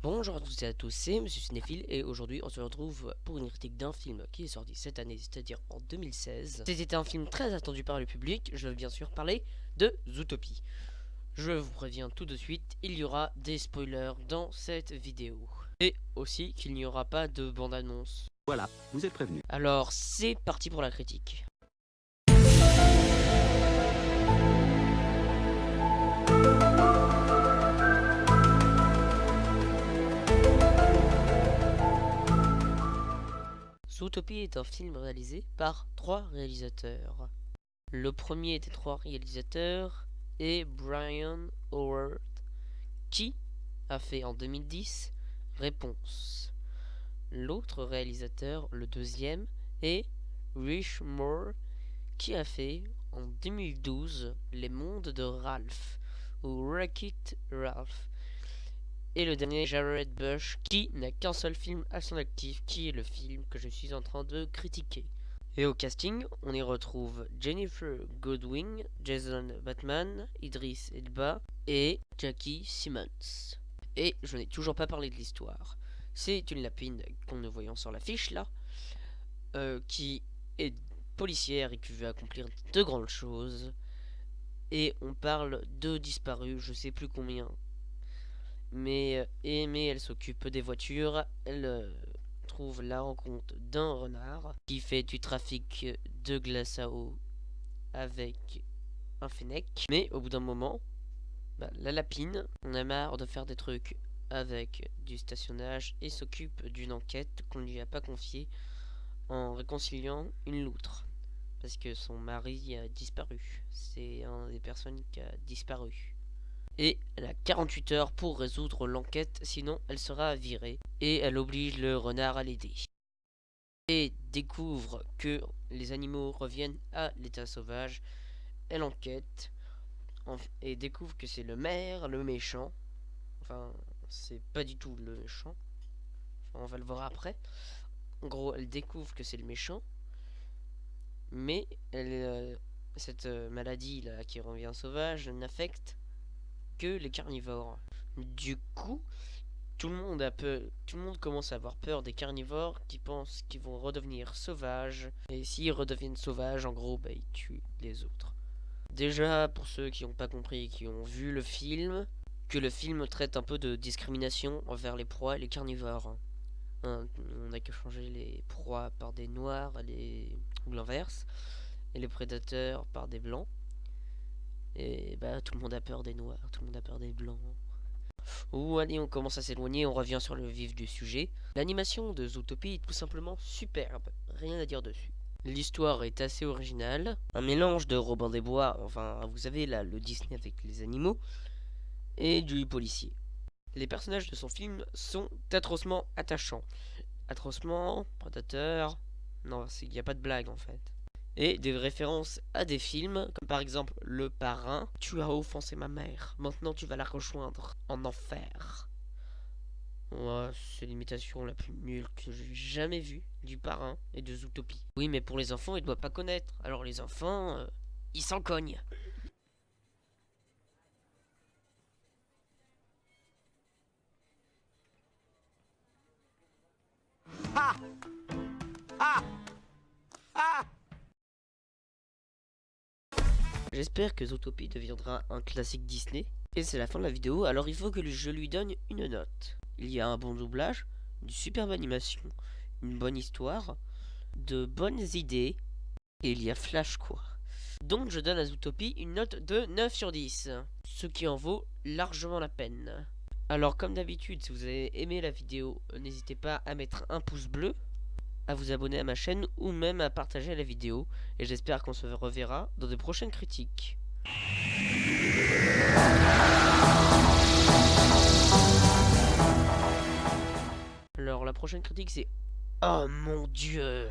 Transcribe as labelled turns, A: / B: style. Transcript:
A: Bonjour à toutes et à tous, c'est Monsieur Cinéphile et aujourd'hui on se retrouve pour une critique d'un film qui est sorti cette année, c'est-à-dire en 2016. C'était un film très attendu par le public, je veux bien sûr parler de Zootopie. Je vous préviens tout de suite, il y aura des spoilers dans cette vidéo. Et aussi qu'il n'y aura pas de bande-annonce.
B: Voilà, vous êtes prévenu.
A: Alors c'est parti pour la critique. Zootopie est un film réalisé par 3 réalisateurs. Le premier des 3 réalisateurs est Brian Howard, qui a fait en 2010 Réponse. L'autre réalisateur, le deuxième, est Rich Moore, qui a fait en 2012 Les Mondes de Ralph, ou Wreck-It Ralph. Et le dernier, Jared Bush, qui n'a qu'un seul film à son actif, qui est le film que je suis en train de critiquer. Et au casting, on y retrouve Jennifer Goodwin, Jason Bateman, Idris Elba et Jackie Simmons. Et je n'ai toujours pas parlé de l'histoire. C'est une lapine qu'on ne voyant sur l'affiche là, qui est policière et qui veut accomplir de grandes choses. Et on parle de disparus, je sais plus combien. Mais elle s'occupe des voitures, elle trouve la rencontre d'un renard qui fait du trafic de glace à eau avec un fennec. Mais au bout d'un moment, la lapine en a marre de faire des trucs avec du stationnage et s'occupe d'une enquête qu'on ne lui a pas confiée en réconciliant une loutre. Parce que son mari a disparu. C'est un des personnes qui a disparu. Et elle a 48 heures pour résoudre l'enquête, sinon elle sera virée. Et elle oblige le renard à l'aider. Et découvre que les animaux reviennent à l'état sauvage. Elle enquête et découvre que c'est le maire, le méchant. Enfin, c'est pas du tout le méchant. Enfin, on va le voir après. En gros, elle découvre que c'est le méchant. Mais cette maladie là qui revient sauvage n'affecte que les carnivores. Du coup, tout le monde commence à avoir peur des carnivores qui pensent qu'ils vont redevenir sauvages. Et s'ils redeviennent sauvages, en gros, ils tuent les autres. Déjà, pour ceux qui n'ont pas compris et qui ont vu le film, que le film traite un peu de discrimination envers les proies et les carnivores. On n'a que changer les proies par des noirs ou l'inverse, et les prédateurs par des blancs. Et tout le monde a peur des noirs, tout le monde a peur des blancs. Allez, on commence à s'éloigner, on revient sur le vif du sujet. L'animation de Zootopie est tout simplement superbe, rien à dire dessus. L'histoire est assez originale, un mélange de Robin des Bois, enfin vous savez là, le Disney avec les animaux, et du policier. Les personnages de son film sont atrocement attachants. Atrocement, prédateur, non, il n'y a pas de blague en fait. Et des références à des films, comme par exemple Le Parrain. Tu as offensé ma mère, maintenant tu vas la rejoindre en enfer. Ouais, c'est l'imitation la plus nulle que j'ai jamais vue du Parrain et de Zootopie. Oui, mais pour les enfants, ils doivent pas connaître. Alors les enfants, ils s'en cognent.
B: Ah Ah Ah
A: J'espère que Zootopie deviendra un classique Disney. Et c'est la fin de la vidéo, alors il faut que je lui donne une note. Il y a un bon doublage, une superbe animation, une bonne histoire, de bonnes idées, et il y a Flash quoi. Donc je donne à Zootopie une note de 9 sur 10, ce qui en vaut largement la peine. Alors comme d'habitude, si vous avez aimé la vidéo, n'hésitez pas à mettre un pouce bleu, à vous abonner à ma chaîne ou même à partager la vidéo. Et j'espère qu'on se reverra dans de prochaines critiques. Alors la prochaine critique c'est... Oh mon dieu!